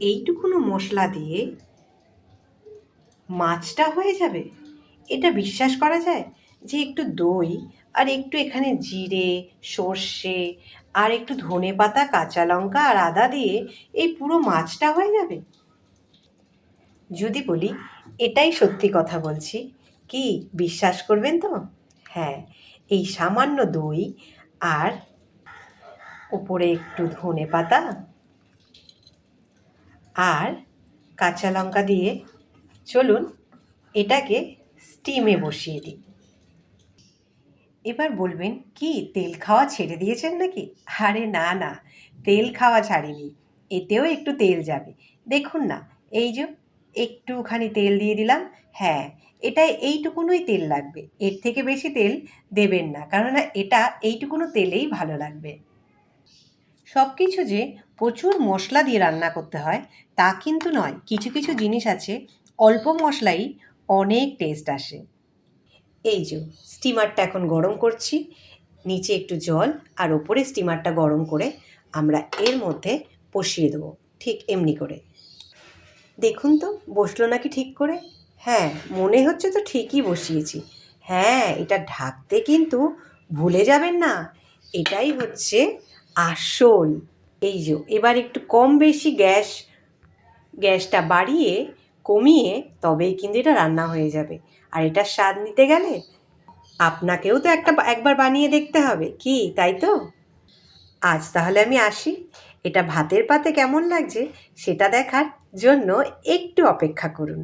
এইটুকুনো মশলা দিয়ে মাছটা হয়ে যাবে? এটা বিশ্বাস করা যায় যে একটু দই আর একটু এখানে জিরে, সর্ষে আর একটু ধনেপাতা, কাঁচা লঙ্কা আর আদা দিয়ে এই পুরো মাছটা হয়ে যাবে? যদি বলি এটাই সত্যি কথা বলছি, কি বিশ্বাস করবেন তো? হ্যাঁ, এই সামান্য দই আর ওপরে একটু ধনেপাতা আর কাঁচা লঙ্কা দিয়ে চলুন এটাকে স্টিমে বসিয়ে দিই। এবার বলবেন কি তেল খাওয়া ছেড়ে দিয়েছেন নাকি? আরে না না, তেল খাওয়া ছাড়িনি, এতেও একটু তেল যাবে। দেখুন না, এই যে একটুখানি তেল দিয়ে দিলাম। হ্যাঁ, এটায় এইটুকুনই তেল লাগবে, এর থেকে বেশি তেল দেবেন না, কেননা এটা এইটুকুনো তেলেই ভালো লাগবে। সব কিছু যে প্রচুর মশলা দিয়ে রান্না করতে হয় তা কিন্তু নয়, কিছু কিছু জিনিস আছে অল্প মশলাই অনেক টেস্ট আসে। এই যে স্টিমারটা এখন গরম করছি, নিচে একটু জল আর ওপরে স্টিমারটা গরম করে আমরা এর মধ্যে বসিয়ে দেবো, ঠিক এমনি করে। দেখুন তো বসলো নাকি ঠিক করে? হ্যাঁ, মনে হচ্ছে তো ঠিকই বসিয়েছি। হ্যাঁ, এটা ঢাকতে কিন্তু ভুলে যাবেন না, এটাই হচ্ছে আসল। এই যে এবার একটু কম বেশি গ্যাসটা বাড়িয়ে কমিয়ে তবেই কিন্তু এটা রান্না হয়ে যাবে। আর এটার স্বাদ নিতে গেলে আপনাকেও তো একবার বানিয়ে দেখতে হবে, কি তাই তো? আজ তাহলে আমি আসি, এটা ভাতের পাতে কেমন লাগছে সেটা দেখার জন্য একটু অপেক্ষা করুন।